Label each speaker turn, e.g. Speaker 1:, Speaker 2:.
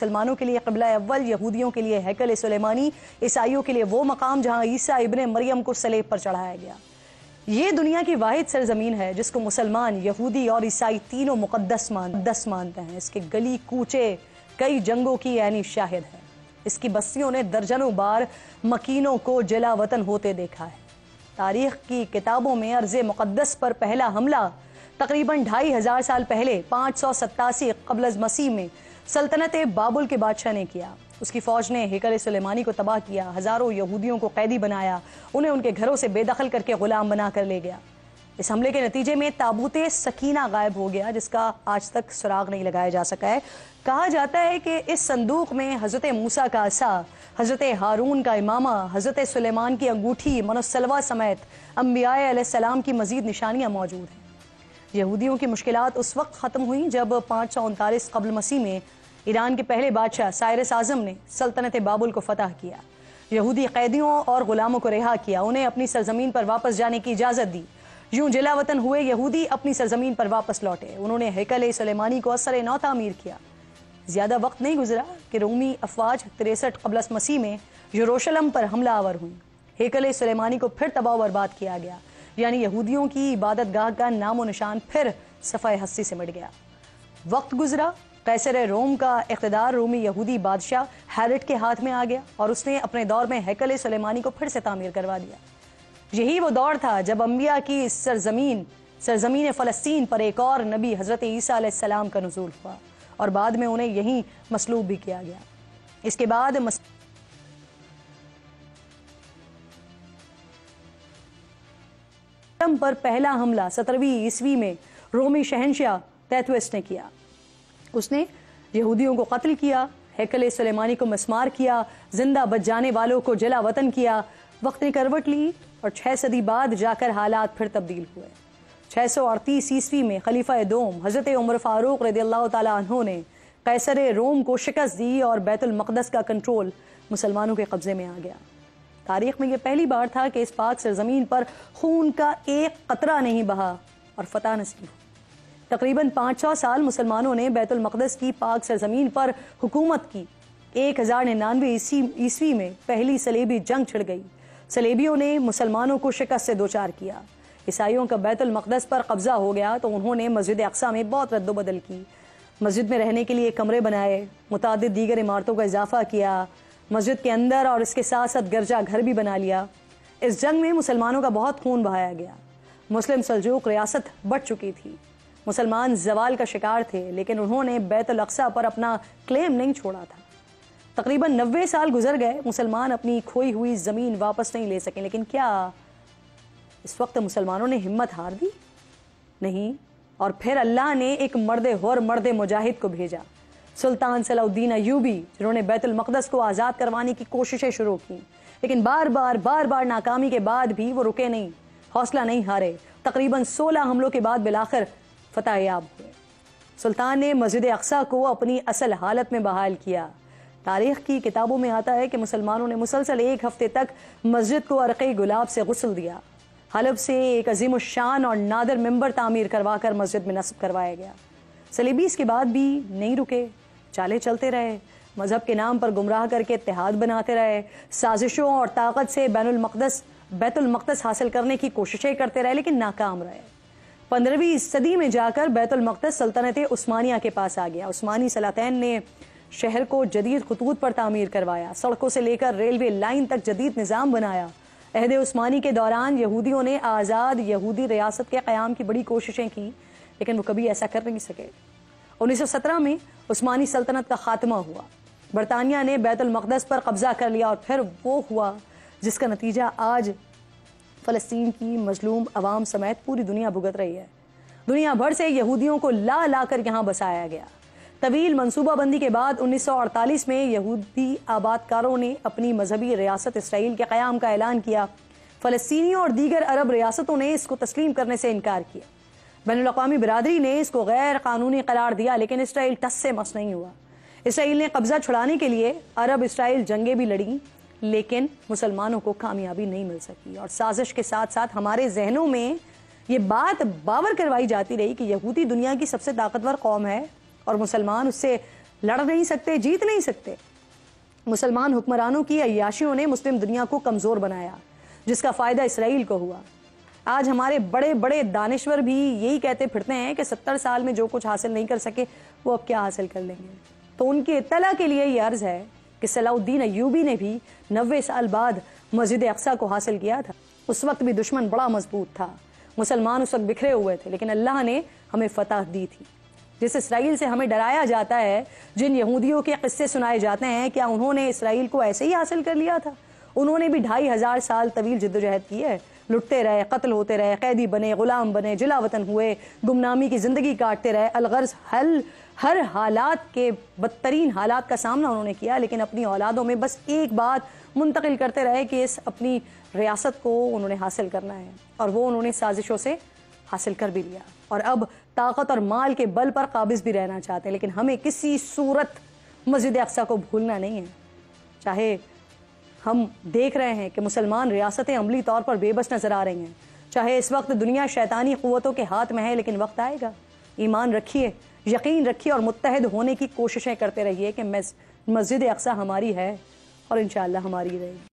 Speaker 1: مسلمانوں کے لیے قبلہ اول، یہودیوں کے لیے ہیکل سلیمانی، عیسائیوں کے لیے وہ مقام جہاں عیسیٰ ابن مریم کو صلیب پر چڑھایا گیا۔ یہ دنیا کی واحد سرزمین ہے جس کو مسلمان، یہودی اور عیسائی تینوں مقدس مانتے ہیں۔ اس کے گلی کوچے کئی جنگوں کی عینی شاہد ہے۔ اس کی بستیوں نے درجنوں بار مکینوں کو جلا وطن ہوتے دیکھا ہے۔ تاریخ کی کتابوں میں ارض مقدس پر پہلا حملہ تقریباً 2500 سال پہلے 587 قبل از مسیح میں سلطنت بابل کے بادشاہ نے کیا۔ اس کی فوج نے ہیکل سلیمانی کو تباہ کیا، ہزاروں یہودیوں کو قیدی بنایا، انہیں ان کے گھروں سے بے دخل کر کے غلام بنا کر لے گیا۔ اس حملے کے نتیجے میں تابوت سکینہ غائب ہو گیا، جس کا آج تک سراغ نہیں لگایا جا سکا ہے۔ کہا جاتا ہے کہ اس صندوق میں حضرت موسیٰ کا عصا، حضرت ہارون کا امامہ، حضرت سلیمان کی انگوٹھی، من السلوہ سمیت انبیاء علیہ السلام کی مزید نشانیاں موجود ہیں۔ یہودیوں کی مشکلات اس وقت ختم ہوئیں جب 539 قبل مسیح میں ایران کے پہلے بادشاہ سائرس اعظم نے سلطنت بابل کو فتح کیا۔ یہودی قیدیوں اور غلاموں کو رہا کیا، انہیں اپنی سرزمین پر واپس جانے کی اجازت دی۔ یوں جلا وطن ہوئے یہودی اپنی سرزمین پر واپس لوٹے۔ انہوں نے ہیکل سلیمانی کو اثر نو تعمیر کیا۔ زیادہ وقت نہیں گزرا کہ رومی افواج 63 قبل مسیح میں یروشلم پر حملہ آور ہوئی۔ ہیکل سلیمانی کو پھر تباہ و برباد کیا گیا، یعنی یہودیوں کی عبادت گاہ کا نام و نشان پھر صفحہ ہستی سے مٹ گیا۔ وقت گزرا، قیصر روم کا اقتدار رومی یہودی بادشاہ ہیرڈ کے ہاتھ میں آ گیا اور اس نے اپنے دور میں ہیکل سلیمانی کو پھر سے تعمیر کروا دیا۔ یہی وہ دور تھا جب انبیاء کی سرزمین فلسطین پر ایک اور نبی حضرت عیسیٰ علیہ السلام کا نزول ہوا اور بعد میں انہیں یہیں مصلوب بھی کیا گیا۔ اس کے بعد پر پہلا حملہ 17ویں عیسوی میں رومی شہنشاہ تیتوس نے کیا۔ اس نے یہودیوں کو قتل کیا، ہیکل سلیمانی کو مسمار کیا، زندہ بچ جانے والوں کو جلا وطن کیا۔ وقت نے کروٹ لی اور 6 صدی بعد جا کر حالات پھر تبدیل ہوئے۔ 638 عیسوی میں خلیفہ دوم حضرت عمر فاروق رضی اللہ تعالیٰ عنہ نے قیصر روم کو شکست دی اور بیت المقدس کا کنٹرول مسلمانوں کے قبضے میں آ گیا۔ تاریخ میں یہ پہلی بار تھا کہ اس پاک سرزمین پر خون کا ایک قطرہ نہیں بہا اور فتح نصیب ہوئی۔ تقریباً 500 سال مسلمانوں نے بیت المقدس کی پاک سرزمین پر حکومت کی۔ 1099 عیسوی میں پہلی صلیبی جنگ چھڑ گئی۔ صلیبیوں نے مسلمانوں کو شکست سے دوچار کیا۔ عیسائیوں کا بیت المقدس پر قبضہ ہو گیا تو انہوں نے مسجد اقصیٰ میں بہت رد و بدل کی۔ مسجد میں رہنے کے لیے کمرے بنائے، متعدد دیگر عمارتوں کا اضافہ کیا، مسجد کے اندر اور اس کے ساتھ ساتھ گرجا گھر بھی بنا لیا۔ اس جنگ میں مسلمانوں کا بہت خون بہایا گیا۔ مسلم سلجوق ریاست بڑھ چکی تھی۔ مسلمان زوال کا شکار تھے، لیکن انہوں نے بیت الاقصیٰ پر اپنا کلیم نہیں چھوڑا تھا۔ تقریباً 90 سال گزر گئے، مسلمان اپنی کھوئی ہوئی زمین واپس نہیں لے سکے۔ لیکن کیا اس وقت مسلمانوں نے ہمت ہار دی؟ نہیں، اور پھر اللہ نے ایک مرد مجاہد کو بھیجا، سلطان صلاح الدین ایوبی، جنہوں نے بیت المقدس کو آزاد کروانے کی کوششیں شروع کی۔ لیکن بار بار ناکامی کے بعد بھی وہ رکے نہیں، حوصلہ نہیں ہارے۔ تقریباً 16 حملوں کے بعد بالآخر فتح یاب ہوئے۔ سلطان نے مسجد اقصیٰ کو اپنی اصل حالت میں بحال کیا۔ تاریخ کی کتابوں میں آتا ہے کہ مسلمانوں نے مسلسل 1 ہفتے تک مسجد کو عرق گلاب سے غسل دیا۔ حلب سے ایک عظیم الشان اور نادر ممبر تعمیر کروا کر مسجد میں نصب کروایا گیا۔ صلیبی اس کے بعد بھی نہیں رکے، چالے چلتے رہے، مذہب کے نام پر گمراہ کر کے اتحاد بناتے رہے، سازشوں اور طاقت سے بیت المقدس حاصل کرنے کی کوششیں کرتے رہے، لیکن ناکام رہے۔ 15ویں صدی میں جا کر بیت المقدس سلطنت عثمانیہ کے پاس آ گیا۔ عثمانی سلاطین نے شہر کو جدید خطوط پر تعمیر کروایا، سڑکوں سے لے کر ریلوے لائن تک جدید نظام بنایا۔ عہد عثمانی کے دوران یہودیوں نے آزاد یہودی ریاست کے قیام کی بڑی کوششیں کی، لیکن وہ کبھی ایسا کر نہیں سکے۔ 1917 میں عثمانی سلطنت کا خاتمہ ہوا۔ برطانیہ نے بیت المقدس پر قبضہ کر لیا اور پھر وہ ہوا جس کا نتیجہ آج فلسطین کی مظلوم عوام سمیت پوری دنیا بھگت رہی ہے۔ دنیا بھر سے یہودیوں کو لا کر یہاں بسایا گیا۔ طویل منصوبہ بندی کے بعد 1948 میں یہودی آباد کاروں نے اپنی مذہبی ریاست اسرائیل کے قیام کا اعلان کیا۔ فلسطینیوں اور دیگر عرب ریاستوں نے اس کو تسلیم کرنے سے انکار کیا۔ بین الاقوامی برادری نے اس کو غیر قانونی قرار دیا، لیکن اسرائیل ٹس سے مس نہیں ہوا۔ اسرائیل نے قبضہ چھڑانے کے لیے عرب اسرائیل جنگیں بھی لڑیں، لیکن مسلمانوں کو کامیابی نہیں مل سکی۔ اور سازش کے ساتھ ساتھ ہمارے ذہنوں میں یہ بات باور کروائی جاتی رہی کہ یہودی دنیا کی سب سے طاقتور قوم ہے اور مسلمان اس سے لڑ نہیں سکتے, جیت نہیں سکتے. مسلمان حکمرانوں کی عیاشیوں نے مسلم دنیا کو کمزور بنایا, جس کا فائدہ اسرائیل کو ہوا. آج ہمارے بڑے بڑے دانشور بھی یہی کہتے پھرتے ہیں کہ 70 سال میں جو کچھ حاصل نہیں کر سکے وہ اب کیا حاصل کر لیں گے. تو ان کی اطلاع کے لیے یہ عرض ہے کہ صلاح الدین ایوبی نے بھی 90 سال بعد مسجد اقصیٰ کو حاصل کیا تھا. اس وقت بھی دشمن بڑا مضبوط تھا, مسلمان اس وقت بکھرے ہوئے تھے, لیکن اللہ نے ہمیں فتح دی تھی. جس اسرائیل سے ہمیں ڈرایا جاتا ہے, جن یہودیوں کے قصے سنائے جاتے ہیں, کیا انہوں نے اسرائیل کو ایسے ہی حاصل کر لیا تھا؟ انہوں نے بھی 2500 سال طویل جدوجہد کی ہے, لٹتے رہے, قتل ہوتے رہے, قیدی بنے, غلام بنے, جلا وطن ہوئے, گمنامی کی زندگی کاٹتے رہے. الغرض ہر حالات کے بدترین حالات کا سامنا انہوں نے کیا, لیکن اپنی اولادوں میں بس ایک بات منتقل کرتے رہے کہ اس اپنی ریاست کو انہوں نے حاصل کرنا ہے, اور وہ انہوں نے سازشوں سے حاصل کر بھی لیا, اور اب طاقت اور مال کے بل پر قابض بھی رہنا چاہتے ہیں. لیکن ہمیں کسی صورت مسجد اقصیٰ کو بھولنا نہیں ہے. چاہے ہم دیکھ رہے ہیں کہ مسلمان ریاستیں عملی طور پر بے بس نظر آ رہی ہیں, چاہے اس وقت دنیا شیطانی قوتوں کے ہاتھ میں ہے, لیکن وقت آئے گا. ایمان رکھیے, یقین رکھیے, اور متحد ہونے کی کوششیں کرتے رہیے کہ مسجد اقصیٰ ہماری ہے اور انشاءاللہ ہماری رہے گی.